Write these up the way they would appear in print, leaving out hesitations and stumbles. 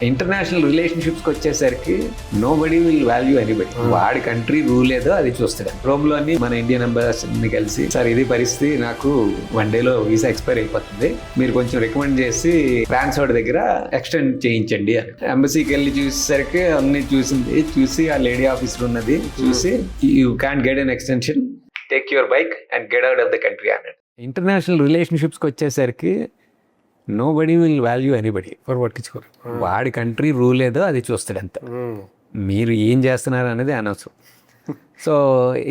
International రిలేషన్షిప్స్కి వచ్చేసరికి nobody will value anybody. వాడి కంట్రీ రూల్ ఏదో అది చూస్తాడు. రోమ్లోని మన ఇండియన్ అంబాసిడర్ని కలిసి సార్ ఇది పరిస్థితి, నాకు 1 డేలో వీసా ఎక్స్పైర్ అయిపోతుంది, మీరు కొంచెం రికమెండ్ చేసి ఫ్రాన్స్ వాడి దగ్గర ఎక్స్టెండ్ చేయించండి అని. ఎంబసీకి వెళ్ళి చూసేసరికి అన్ని చూసి ఆ లేడీ ఆఫీసర్ ఉన్నది చూసి you can get an extension, take your bike and get out of the country అన్నాడు. ఇంటర్నేషనల్ రిలేషన్షిప్స్కి వచ్చేసరికి nobody will value anybody. పట్టించుకోరు. వాడి కంట్రీ రూల్ ఏదో అది చూస్తాడు అంత. మీరు ఏం చేస్తున్నారు అనేది అనవసరం. సో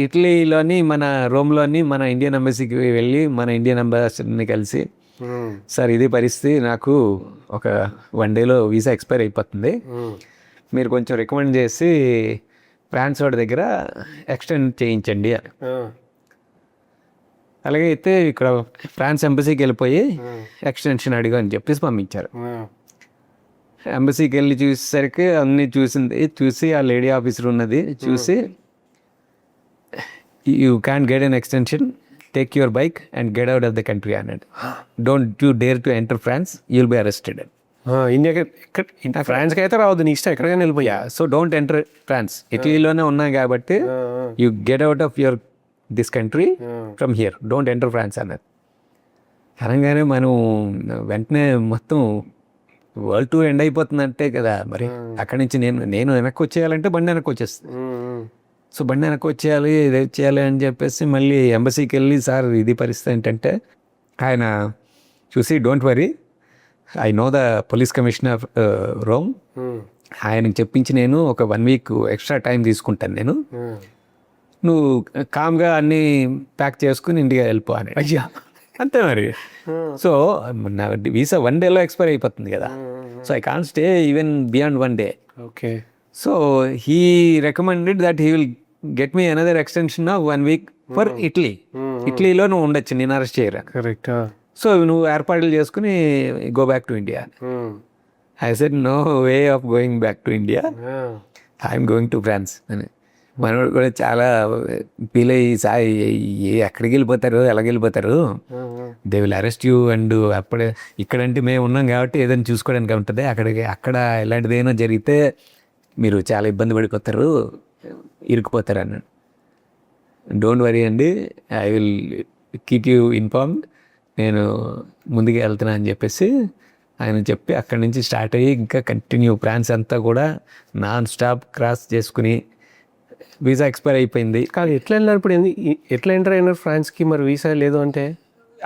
ఇటలీలోని మన రోమ్లోని మన ఇండియన్ ఎంబసీకి వెళ్ళి మన ఇండియన్ అంబాసిడర్ని కలిసి సార్ ఇది పరిస్థితి, నాకు ఒక 1 డేలో వీసా ఎక్స్పైర్ అయిపోతుంది, మీరు కొంచెం రికమెండ్ చేసి ఫ్రాన్స్ వాడి దగ్గర ఎక్స్టెండ్ చేయించండి అని. అలాగే అయితే ఇక్కడ ఫ్రాన్స్ ఎంబసీకి వెళ్ళిపోయి ఎక్స్టెన్షన్ అడిగా అని చెప్పేసి పంపించారు. ఎంబసీకి వెళ్ళి చూసేసరికి అన్నీ చూసి ఆ లేడీ ఆఫీసర్ ఉన్నది చూసి you can get an extension, take your bike and get out of the country అన్నాడు. Don't you dare to enter France, you will be arrested. ఇండియాకి ఫ్రాన్స్కి అయితే రావద్దు, నీ ఇష్టం ఎక్కడికైనా వెళ్ళిపోయా. సో డోంట్ ఎంటర్ ఫ్రాన్స్, ఇటలీలోనే ఉన్నాం కాబట్టి you get out of your this country from here, don't enter France అన్నది. అనగానే మనం వెంటనే మొత్తం వరల్డ్ టూర్ ఎండ్ అయిపోతుందంటే కదా మరి. అక్కడి నుంచి నేను వెనక్కి వచ్చేయాలంటే బండి వెనక్కి వచ్చేస్తుంది. సో బండి వెనక్కి వచ్చేయాలి, ఇది చేయాలి అని చెప్పేసి మళ్ళీ ఎంబసీకి వెళ్ళి సార్ ఇది పరిస్థితి ఏంటంటే ఆయన చూసి don't worry, I know the police commissioner Rome, ఆయనకు చెప్పించి నేను ఒక 1 వీక్ ఎక్స్ట్రా టైం తీసుకుంటాను, నేను నువ్వు కామ్గా అన్నీ ప్యాక్ చేసుకుని ఇండియా వెళ్ళిపో అని. అయ్యా అంతే మరి. సో నా వీసా 1 డేలో ఎక్స్పైర్ అయిపోతుంది కదా. So I can't stay even beyond 1 day. Okay. So he recommended that he will get me another extension of 1 week for Italy. ఇటలీలో నువ్వు ఉండొచ్చు, నేను అరెస్ట్ చేయరా. కరెక్ట్. సో నువ్వు ఏర్పాట్లు చేసుకుని go back to India. I said no way of going back to India, I'm going to France అని. మనోడు కూడా చాలా ఫీల్ అయ్యి సాయి ఎక్కడికి వెళ్ళిపోతారు, ఎలాగ వెళ్ళిపోతారు, they will arrest you and అప్పుడే ఇక్కడంటే మేము ఉన్నాం కాబట్టి ఏదైనా చూసుకోవడానికి ఉంటుంది, అక్కడ ఇలాంటిది ఏమైనా జరిగితే మీరు చాలా ఇబ్బంది పడిపోతారు, ఇరుక్కుపోతారు అన్నాడు. డోంట్ వరీ అండి, I will keep you informed, నేను ముందుకు వెళ్తున్నా అని చెప్పేసి ఆయన చెప్పి అక్కడి నుంచి స్టార్ట్ అయ్యి ఇంకా కంటిన్యూ ఫ్రాన్స్ అంతా కూడా నాన్ స్టాప్ క్రాస్ చేసుకుని వీసా ఎక్స్పైర్ అయిపోయింది. కాదు, ఎట్లా వెళ్ళారు ఇప్పుడు? ఎట్లా ఎంటర్ అయినారు ఫ్రాన్స్కి మరి వీసా లేదు అంటే?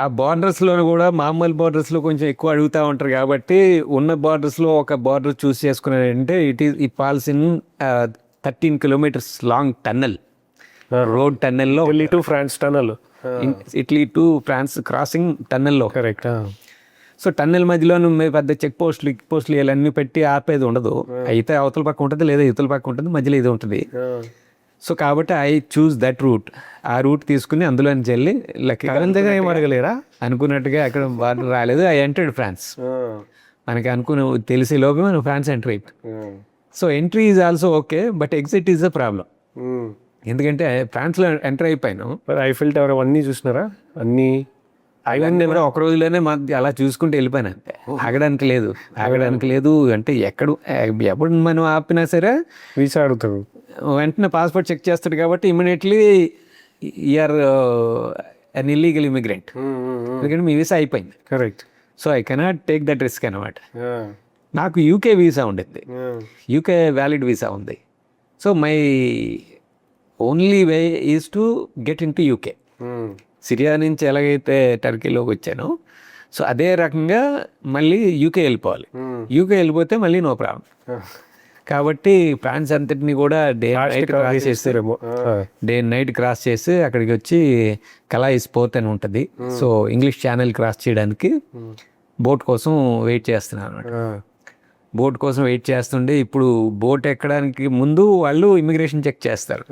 ఆ బార్డర్స్లో కూడా మామూలు బార్డర్స్లో కొంచెం ఎక్కువ అడుగుతూ ఉంటారు కాబట్టి ఉన్న బార్డర్స్లో ఒక బార్డర్ చూస్ చేసుకున్నారంటే it falls in 13 kilometers long tunnel, road టన్నెల్లో. Italy to France tunnel, Italy to France crossing టన్నెల్లో. కరెక్ట్. సో టన్నెల్ మధ్యలో పెద్ద చెక్ పోస్టులు ఇవన్నీ పెట్టి ఆపేది ఉండదు. అయితే అవతల పక్క ఉంటుంది, లేదా ఇవతల పక్క ఉంటుంది, మధ్యలో ఇది ఉంటుంది. సో కాబట్టి ఐ చూస్ దట్ రూట్. ఆ రూట్ తీసుకుని అందులో నుంచి వెళ్ళి దగ్గర ఏం అడగలేరా అనుకున్నట్టుగా అక్కడ బార్డర్ రాలేదు. I entered France. మనకి తెలిసే లోపే మనం ఫ్రాన్స్ ఎంటర్ అయిపోయి. So entry is also okay, but exit is a problem. ఎందుకంటే ఫ్రాన్స్లో ఎంటర్ అయిపోయాను. ఐఫిల్ టవర్ అవన్నీ చూసినారా? అన్నీ అవన్నీ కూడా ఒక రోజులోనే అలా చూసుకుంటూ వెళ్ళిపోయాను అంతే. ఆగడానికి లేదు అంటే ఎప్పుడు మనం ఆపినా సరే వీసా అడుగుతారు, వెంటనే పాస్పోర్ట్ చెక్ చేస్తాడు కాబట్టి immediately you are an illegal immigrant, ఎందుకంటే మీ వీసా అయిపోయింది. Correct. So I cannot take that risk అనమాట. నాకు యూకే వీసా ఉండింది, యూకే వ్యాలిడ్ వీసా ఉంది. So my only way is to get in to UK. Syria నుంచి ఎలాగైతే టర్కీలోకి వచ్చానో సో అదే రకంగా మళ్ళీ యూకే వెళ్ళిపోవాలి. యూకే వెళ్ళిపోతే మళ్ళీ నో ప్రాబ్లం. కాబట్టి ఫ్రాన్స్ అంతటిని కూడా డే అండ్ నైట్ క్రాస్ చేసి అక్కడికి వచ్చి కలాయిస్ పోర్ట్ అని ఉంటుంది. సో ఇంగ్లీష్ ఛానల్ క్రాస్ చేయడానికి బోట్ కోసం వెయిట్ చేస్తున్నాను అనమాట. బోట్ కోసం వెయిట్ చేస్తుండే ఇప్పుడు బోట్ ఎక్కడానికి ముందు వాళ్ళు ఇమిగ్రేషన్ చెక్ చేస్తారు.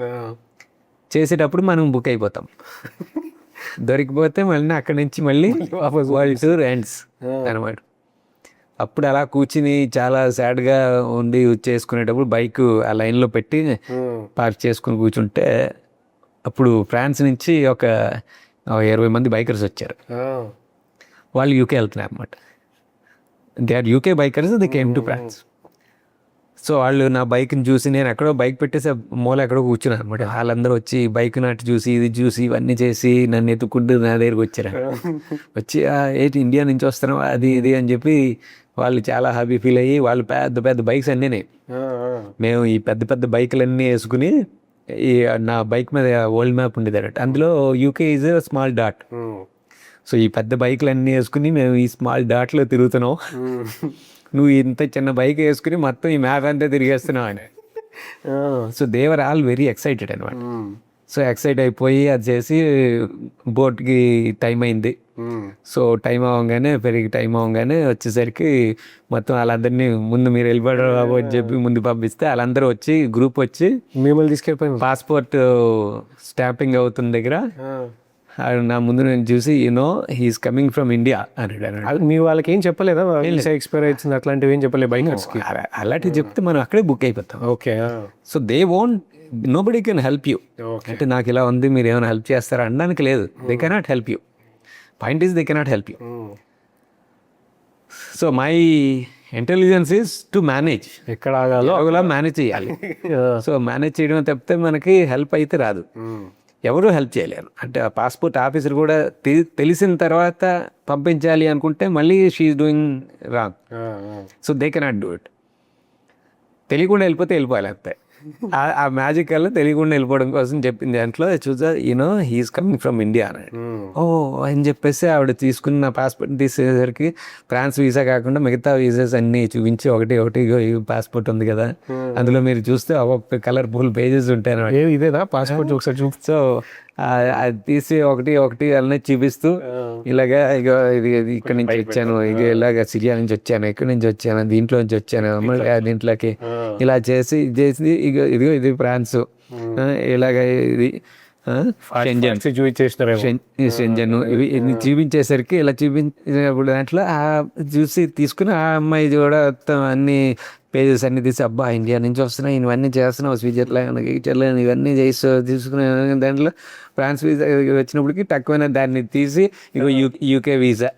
చేసేటప్పుడు మనం బుక్ అయిపోతాం. దొరికిపోతే మళ్ళీ అక్కడి నుంచి మళ్ళీ వరల్డ్ టూర్ ఎండ్స్ అనమాట. అప్పుడు అలా కూర్చుని చాలా సాడ్గా ఉండి చేసుకునేటప్పుడు బైక్ ఆ లైన్లో పెట్టి పార్క్ చేసుకుని కూర్చుంటే అప్పుడు ఫ్రాన్స్ నుంచి ఒక 20 మంది బైకర్స్ వచ్చారు. వాళ్ళు యూకే వెళ్తున్నారు అనమాట. They are UK bikers, they came to France. So వాళ్ళు నా బైక్ని చూసి నేను ఎక్కడో బైక్ పెట్టేసి మూల ఎక్కడో కూర్చున్నాను అనమాట. వాళ్ళందరూ వచ్చి బైక్ నాటి చూసి ఇది చూసి ఇవన్నీ చేసి నన్ను ఎత్తుకుంటూ నా దగ్గరికి వచ్చారు. వచ్చి ఏంటి ఇండియా నుంచి వస్తున్నావు అది ఇది అని చెప్పి వాళ్ళు చాలా హ్యాపీ ఫీల్ అయ్యి వాళ్ళు పెద్ద పెద్ద బైక్స్ అన్నీనే మేము ఈ పెద్ద పెద్ద బైకులన్నీ వేసుకుని ఈ నా బైక్ మీద వరల్డ్ మ్యాప్ ఉండేది అన్నట్టు. అందులో UK is small dot. So ఈ పెద్ద బైకులు అన్నీ వేసుకుని మేము ఈ స్మాల్ డాట్లో తిరుగుతున్నాం. నువ్వు ఇంత చిన్న బైక్ వేసుకుని మొత్తం ఈ మ్యాప్ అంతా తిరిగేస్తున్నావు అని. So they were all very excited అనమాట. సో ఎక్సైట్ అయిపోయి అది చేసి బోట్కి టైం అయింది. సో టైం అవ్వగానే వచ్చేసరికి మొత్తం వాళ్ళందరినీ ముందు మీరు వెళ్ళిపోవడం అని చెప్పి ముందు పంపిస్తే వాళ్ళందరూ వచ్చి గ్రూప్ వచ్చి మిమ్మల్ని తీసుకెళ్ళిపోయింది. పాస్పోర్ట్ స్టాంపింగ్ అవుతున్న దగ్గర నా ముందు నేను చూసి హీఈస్ కమింగ్ ఫ్రమ్ ఇండియా అన్నాడు. మీ వాళ్ళకి ఏం చెప్పలేదా ఎక్స్పైర్ అవుతుంది అట్లాంటివి ఏం చెప్పలేదు బైకర్స్కి? అలాంటివి చెప్తే మనం అక్కడే బుక్ అయిపోతాం. Okay. So they won't nobody can help you. అంటే నాకు ఇలా ఉంది మీరు ఏమైనా హెల్ప్ చేస్తారా అనడానికి లేదు. They cannot help you. Point is they cannot help you. So my intelligence is to manage. ఎక్కడ ఆగాలో ఒకలా మేనేజ్ చేయాలి. సో మేనేజ్ చేయడం తప్పితే మనకి హెల్ప్ అయితే రాదు. ఎవరూ హెల్ప్ చేయలేరు. అంటే ఆ పాస్పోర్ట్ ఆఫీసర్ కూడా తెలిసిన తర్వాత పంపించాలి అనుకుంటే మళ్ళీ she's doing wrong. So they cannot do it. తెలియకుండా వెళ్ళిపోవాలి అంతే. ఆ మ్యాజిక్ వల్ల తెలియకుండా వెళ్ళిపోవడం కోసం చెప్పింది. దాంట్లో చూసా హీఈస్ కమింగ్ ఫ్రమ్ ఇండియా అన్నాడు. ఓ అని చెప్పేసి ఆవిడ తీసుకున్న నా పాస్పోర్ట్ తీసేసరికి ఫ్రాన్స్ వీసా కాకుండా మిగతా వీసాస్ అన్ని చూపించి ఒకటి పాస్పోర్ట్ ఉంది కదా అందులో మీరు చూస్తే ఒక కలర్ఫుల్ పేజెస్ ఉంటాయి అన్నమాట. ఇదేదా పాస్పోర్ట్ ఒకసారి సో అది తీసి ఒకటి అలానే చూపిస్తూ ఇలాగా ఇగో ఇది ఇక్కడి నుంచి వచ్చాను, ఇది ఇలాగ సిరియా నుంచి వచ్చాను, ఎక్కడి నుంచి వచ్చాను, దీంట్లో నుంచి వచ్చాను, దీంట్లోకి ఇలా చేసి ఇదిగో ఇది ఫ్రాన్స్, ఇలాగ ఇది షెంజన్ ఇవి చూపించేసరికి ఇలా చూపించినప్పుడు దాంట్లో చూసి తీసుకుని ఆ అమ్మాయి కూడా అన్ని పేజెస్ అన్ని తీసి అబ్బా ఇండియా నుంచి వస్తున్నాయి ఇవన్నీ చేస్తున్నావు స్విట్జర్లాండ్ ఇవన్నీ చేసి తీసుకునే దాంట్లో ఫ్రాన్స్ వీసా వచ్చినప్పటికి తక్కువైన దాన్ని తీసి ఇగో యూకే వీసా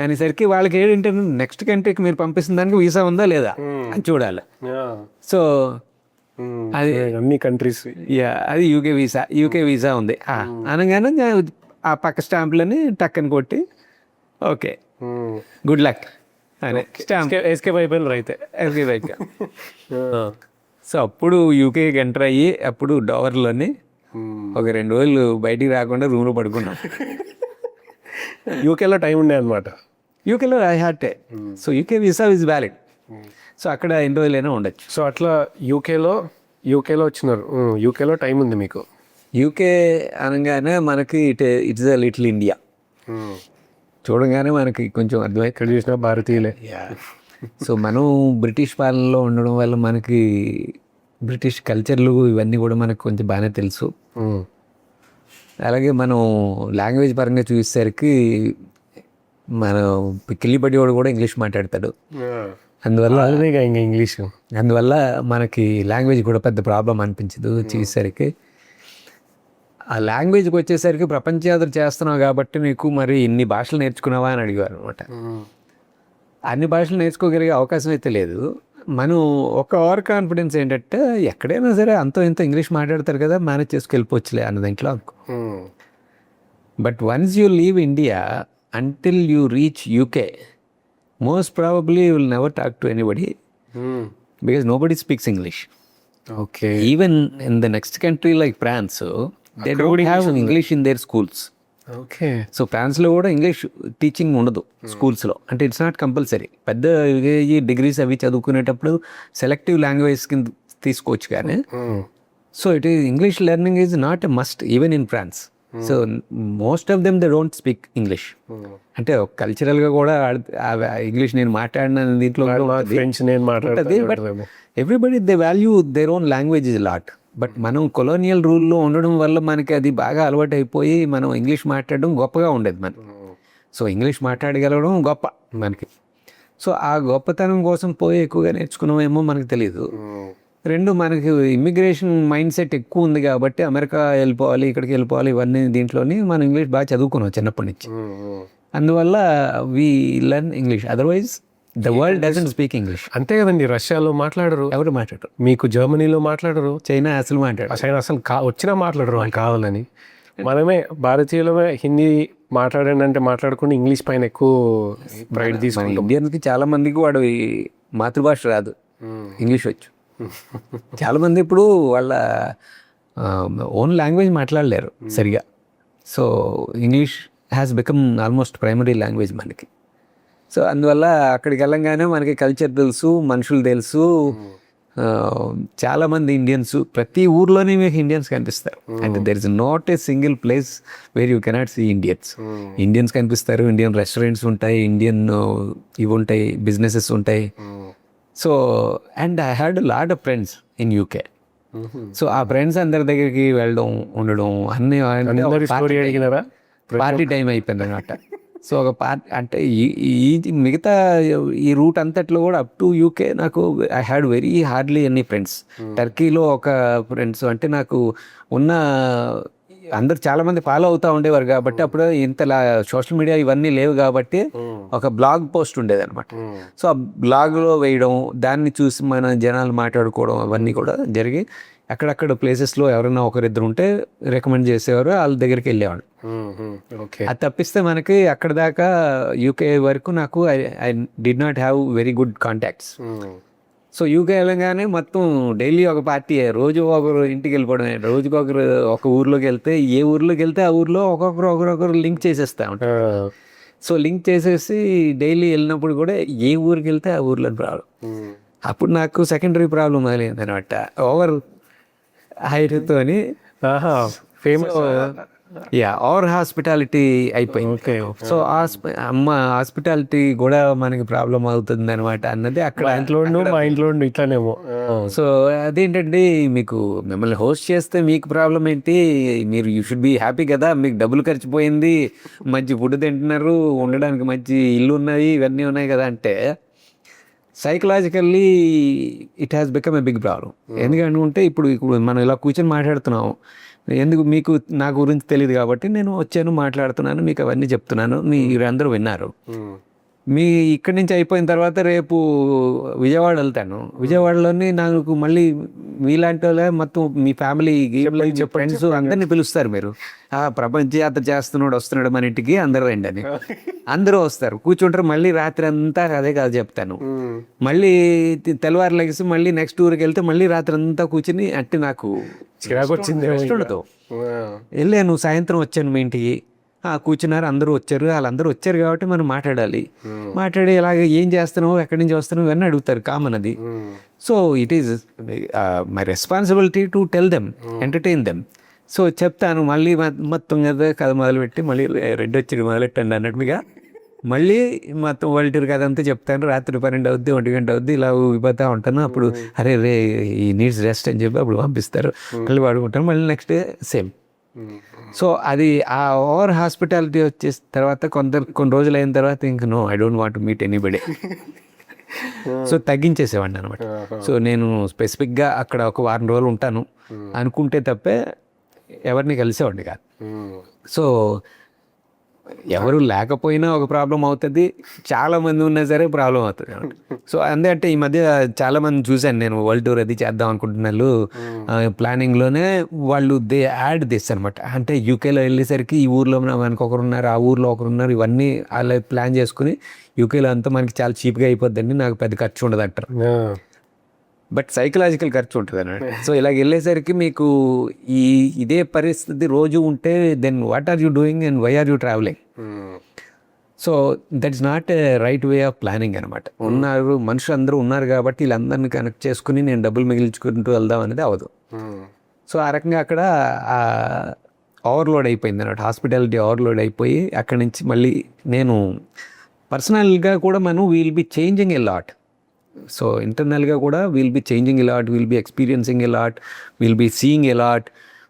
అనేసరికి వాళ్ళకి ఏంటంటే నెక్స్ట్ కంట్రీకి మీరు పంపిస్తున్న దానికి వీసా ఉందా లేదా అని చూడాలి. సో అది అన్ని కంట్రీస్ అది యూకే వీసా ఉంది అనగానే ఆ పక్క స్టాంపులని టక్కని కొట్టి ఓకే గుడ్ లక్ అని ఎస్కేప్ అయిపోయినారు అయితే. సో అప్పుడు యూకేకి ఎంటర్ అయ్యి అప్పుడు డోవర్లోని ఒక 2 రోజులు బయటికి రాకుండా రూమ్లో పడుకున్నాం. యూకేలో టైం ఉండే అనమాట. యూకేలో I had so UK visa is valid. So అక్కడ ఎన్ని రోజులైనా ఉండొచ్చు. సో అట్లా యూకేలో వచ్చినారు. యూకేలో టైం ఉంది మీకు. యూకే అనగానే మనకి ఇట్స్ అ లిటిల్ ఇండియా చూడగానే మనకి కొంచెం అర్థమై ఇక్కడ చూసిన భారతీయులే. సో మనం బ్రిటిష్ పాలనలో ఉండడం వల్ల మనకి బ్రిటిష్ కల్చర్లు ఇవన్నీ కూడా మనకు కొంచెం బాగానే తెలుసు. అలాగే మనం లాంగ్వేజ్ పరంగా చూసేసరికి మన కిల్లిపడి వాడు కూడా ఇంగ్లీష్ మాట్లాడతాడు. అందువల్ల మనకి లాంగ్వేజ్ కూడా పెద్ద ప్రాబ్లం అనిపించదు. చూసేసరికి ఆ లాంగ్వేజ్కి వచ్చేసరికి ప్రపంచ యాత్ర చేస్తున్నావు కాబట్టి నీకు మరి ఇన్ని భాషలు నేర్చుకున్నావా అని అడిగారు అనమాట. అన్ని భాషలు నేర్చుకోగలిగే అవకాశం అయితే లేదు. మనం ఒక ఓవర్ కాన్ఫిడెన్స్ ఏంటంటే ఎక్కడైనా సరే అంతో ఇంత ఇంగ్లీష్ మాట్లాడతారు కదా మేనేజ్ చేసుకెళ్ళిపోవచ్చులే అన్న దాంట్లో అనుకో. But once you leave India until you reach UK, most probably you will never talk to anybody because nobody speaks English. Okay. Even in the next country like France, they don't have English in their schools. Okay. So ఫ్రాన్స్లో కూడా English teaching ఉండదు స్కూల్స్లో. అంటే it's not compulsory. పెద్ద degrees అవి చదువుకునేటప్పుడు selective language కింద తీసుకోవచ్చు కానీ so it is English learning is not a must even in France. So most of them they don't speak English. అంటే కల్చరల్గా కూడా ఇంగ్లీష్ నేను మాట్లాడిన దీంట్లో ఫ్రెంచ్ నేను మాట్లాడుతుంది. But everybody they value their own language is lot. But మనం colonial రూల్లో ఉండడం వల్ల మనకి అది బాగా అలవాటు అయిపోయి మనం ఇంగ్లీష్ మాట్లాడడం గొప్పగా ఉండేది మనకి. సో ఇంగ్లీష్ మాట్లాడగలగడం గొప్ప మనకి. సో ఆ గొప్పతనం కోసం పోయి ఎక్కువగా నేర్చుకున్నామేమో మనకు తెలియదు. 2 మనకి ఇమ్మిగ్రేషన్ మైండ్ సెట్ ఎక్కువ ఉంది కాబట్టి అమెరికా వెళ్ళిపోవాలి ఇక్కడికి వెళ్ళిపోవాలి ఇవన్నీ దీంట్లోని మనం ఇంగ్లీష్ బాగా చదువుకున్నాం చిన్నప్పటి నుంచి. అందువల్ల we learn English. Otherwise the world doesn't speak English. అంతే కదండి, రష్యాలో మాట్లాడరు, ఎవరు మాట్లాడరు, మీకు జర్మనీలో మాట్లాడరు, చైనా అసలు మాట్లాడరు, అసలు వచ్చినా మాట్లాడరు వాళ్ళు కావాలని. మనమే భారతీయులమే హిందీ మాట్లాడండి అంటే మాట్లాడకుండా ఇంగ్లీష్ పైన ఎక్కువ ప్రైడ్ తీసుకుంటాం. ఇండియన్స్కి చాలా మందికి వాడు మాతృభాష రాదు, ఇంగ్లీష్ వచ్చు. చాలా మంది ఇప్పుడు వాళ్ళ ఓన్ లాంగ్వేజ్ మాట్లాడలేరు సరిగా. So English has become almost primary language మనకి. సో అందువల్ల అక్కడికి వెళ్ళంగానే మనకి కల్చర్ తెలుసు, మనుషులు తెలుసు. చాలామంది ఇండియన్స్ ప్రతి ఊర్లోనే మీకు ఇండియన్స్ కనిపిస్తారు. And there is not a single place where you cannot see Indians. Indians కనిపిస్తారు, ఇండియన్ రెస్టారెంట్స్ ఉంటాయి, ఇండియన్ ఇవి ఉంటాయి, బిజినెసెస్ ఉంటాయి. So and I had lot of friends in UK. So ఆ ఫ్రెండ్స్ అందరి దగ్గరికి వెళ్ళడం, ఉండడం అన్నీ పార్టీ టైం అయిపోయింది అనమాట. సో ఒక పార్టీ అంటే ఈ మిగతా ఈ రూట్ అంతట్లో కూడా అప్ టు యూకే నాకు I had very hardly any friends. టర్కీలో ఒక ఫ్రెండ్స్ అంటే నాకు ఉన్న అందరు చాలామంది ఫాలో అవుతూ ఉండేవారు కాబట్టి అప్పుడు ఇంతలా సోషల్ మీడియా ఇవన్నీ లేవు కాబట్టి ఒక బ్లాగ్ పోస్ట్ ఉండేది అనమాట. సో ఆ బ్లాగ్లో వేయడం, దాన్ని చూసి మన జనాలు మాట్లాడుకోవడం అవన్నీ కూడా జరిగి అక్కడక్కడ ప్లేసెస్లో ఎవరైనా ఒకరిద్దరు ఉంటే రికమెండ్ చేసేవారు, వాళ్ళ దగ్గరికి వెళ్ళేవాడు. అది తప్పిస్తే మనకి అక్కడ దాకా యూకే వరకు నాకు I did not have very good contacts. So UK వెళ్ళగానే మొత్తం డైలీ ఒక పార్టీ, రోజు ఒకరు ఇంటికి వెళ్ళిపోవడమే, రోజుకొకరు ఒక ఊర్లోకి వెళ్తే ఏ ఊర్లోకి వెళ్తే ఆ ఊర్లో ఒకరొకరు లింక్ చేసేస్తా ఉంటారు. సో లింక్ చేసేసి డైలీ వెళ్ళినప్పుడు కూడా ఏ ఊరికి వెళ్తే ఆ ఊర్లో ప్రాబ్లం. అప్పుడు నాకు సెకండరీ ప్రాబ్లం మొదలైంది అనమాట. ఓవర్ హైట్తోని ఫేమస్ ఓవర్ హాస్పిటాలిటీ అయిపోయింది. సో అమ్మ హాస్పిటాలిటీ కూడా మనకి ప్రాబ్లం అవుతుంది అనమాట అన్నది అక్కడ. మా ఇంట్లో ఇట్లానేమో. సో అదేంటండి, మీకు మిమ్మల్ని హోస్ట్ చేస్తే మీకు ప్రాబ్లం ఏంటి, మీరు యూ షుడ్ బి హ్యాపీ కదా, మీకు డబ్బులు ఖర్చుపోయింది, మంచి ఫుడ్ తింటున్నారు, ఉండడానికి మంచి ఇల్లు ఉన్నాయి, ఇవన్నీ ఉన్నాయి కదా అంటే psychologically it has become a big problem. ఎందుకంటే ఇప్పుడు మనం ఇలా కూర్చొని మాట్లాడుతున్నాం, ఎందుకు మీకు నా గురించి తెలియదు కాబట్టి నేను వచ్చాను, మాట్లాడుతున్నాను, మీకు అవన్నీ చెప్తున్నాను, మీరందరూ విన్నారు. మీ ఇక్కడి నుంచి అయిపోయిన తర్వాత రేపు విజయవాడ వెళ్తాను. విజయవాడలోని నాకు మళ్ళీ మీలాంటి వాళ్ళే మొత్తం మీ ఫ్యామిలీ ఫ్రెండ్స్ అందరినీ పిలుస్తారు. మీరు ప్రపంచ యాత్ర చేస్తున్నాడు, వస్తున్నాడు మన ఇంటికి, అందరూ రండి అని అందరూ వస్తారు, కూర్చుంటారు. మళ్ళీ రాత్రి అంతా అదే కాదు చెప్తాను. మళ్ళీ తెల్లవారు లెగిసి మళ్ళీ నెక్స్ట్ ఊరికి వెళ్తే మళ్ళీ రాత్రి అంతా కూర్చుని అంటే నాకు చిరాకు వచ్చింది. వెళ్ళాను, సాయంత్రం వచ్చాను మీ ఇంటికి, కూర్చున్నారు, అందరూ వచ్చారు. వాళ్ళందరూ వచ్చారు కాబట్టి మనం మాట్లాడి ఇలాగ ఏం చేస్తున్నావు, ఎక్కడి నుంచి వస్తున్నావు ఇవన్నీ అడుగుతారు, కామన్ అది. So it is my responsibility to tell them, entertain them. So చెప్తాను, మళ్ళీ మొత్తం కథ మొదలుపెట్టి మళ్ళీ రెడ్ వచ్చి మొదలెట్టండి అన్నట్టుగా మళ్ళీ మొత్తం వరల్డ్ కథ అంతా చెప్తాను. రాత్రి 12 అవుద్ది, 1 గంట అవుద్ది, ఇలా ఊగిపోతూ ఉంటాను. అప్పుడు అరే ఈ నీడ్స్ రెస్ట్ అని చెప్పి అప్పుడు పంపిస్తారు, మళ్ళీ పడుకుంటాను. మళ్ళీ నెక్స్ట్ డే సేమ్. సో అది ఆ ఓవర్ హాస్పిటాలిటీ వచ్చేసిన తర్వాత కొన్ని రోజులు అయిన తర్వాత ఇంక no, I don't want meet anybody. So తగ్గించేసేవాడిని అనమాట. సో నేను స్పెసిఫిక్గా అక్కడ ఒక వారం రోజులు ఉంటాను అనుకుంటే తప్పే ఎవరిని కలిసేవాడిని కాదు. సో ఎవరు లేకపోయినా ఒక ప్రాబ్లం అవుతుంది, చాలా మంది ఉన్నా సరే ప్రాబ్లం అవుతుంది. సో అంటే ఈ మధ్య చాలా మంది చూశాను నేను, వరల్డ్ టూర్ అది చేద్దాం అనుకుంటున్నారు ప్లానింగ్లోనే వాళ్ళు దే యాడ్ దిస్ అనమాట. అంటే యూకేలో వెళ్ళేసరికి ఈ ఊర్లో మనకు ఒకరు ఉన్నారు, ఆ ఊర్లో ఒకరు ఉన్నారు, ఇవన్నీ అలా ప్లాన్ చేసుకుని యూకేలో అంతా మనకి చాలా చీప్గా అయిపోద్దండి, నాకు పెద్ద ఖర్చు ఉండదు అంటారు. బట్ సైకలాజికల్ ఖర్చు ఉంటుంది అన్నమాట. సో ఇలాగ వెళ్ళేసరికి మీకు ఇదే పరిస్థితి రోజు ఉంటే then what are you doing and why are you travelling? So that is not a right way of planning అనమాట. ఉన్నారు మనుషులు అందరూ ఉన్నారు కాబట్టి వీళ్ళందరినీ కనెక్ట్ చేసుకుని నేను డబ్బులు మిగిల్చుకుంటూ వెళ్దాం అనేది అవ్వదు. సో ఆ రకంగా అక్కడ ఓవర్లోడ్ అయిపోయింది అన్నమాట, హాస్పిటాలిటీ ఓవర్లోడ్ అయిపోయి అక్కడి నుంచి మళ్ళీ నేను పర్సనల్గా కూడా we'll be changing a lot. So ఇంటర్నల్గా కూడా will be changing a lot, will be experiencing a lot, will be seeing a lot.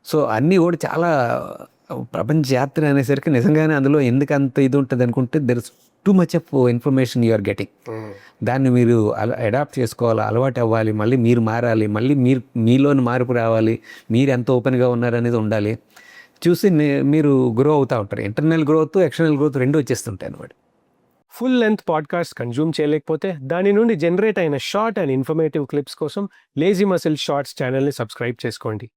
So అన్నీ కూడా చాలా ప్రపంచ యాత్ర అనేసరికి నిజంగానే అందులో ఎందుకు అంత ఇది ఉంటుంది అనుకుంటే there is too much of information you are getting. దాన్ని మీరు అడాప్ట్ చేసుకోవాలి, అలవాటు అవ్వాలి, మళ్ళీ మీరు మారాలి, మళ్ళీ మీలోని మార్పు రావాలి, మీరు ఎంత ఓపెన్గా ఉన్నారనేది ఉండాలి. చూసి మీరు గ్రో అవుతూ ఉంటారు. ఇంటర్నల్ గ్రోత్, ఎక్స్టర్నల్ గ్రోత్ రెండు వచ్చేస్తుంటాయి అన్నమాట. ఫుల్ లెంత్ పాడ్కాస్ట్ కన్జ్యూమ్ చేయలేకపోతే దాని నుండి జనరేట్ అయిన షార్ట్ అండ్ ఇన్ఫర్మేటివ్ క్లిప్స్ కోసం లేజీ మసిల్ షార్ట్స్ ఛానల్ని సబ్స్క్రైబ్ చేసుకోండి.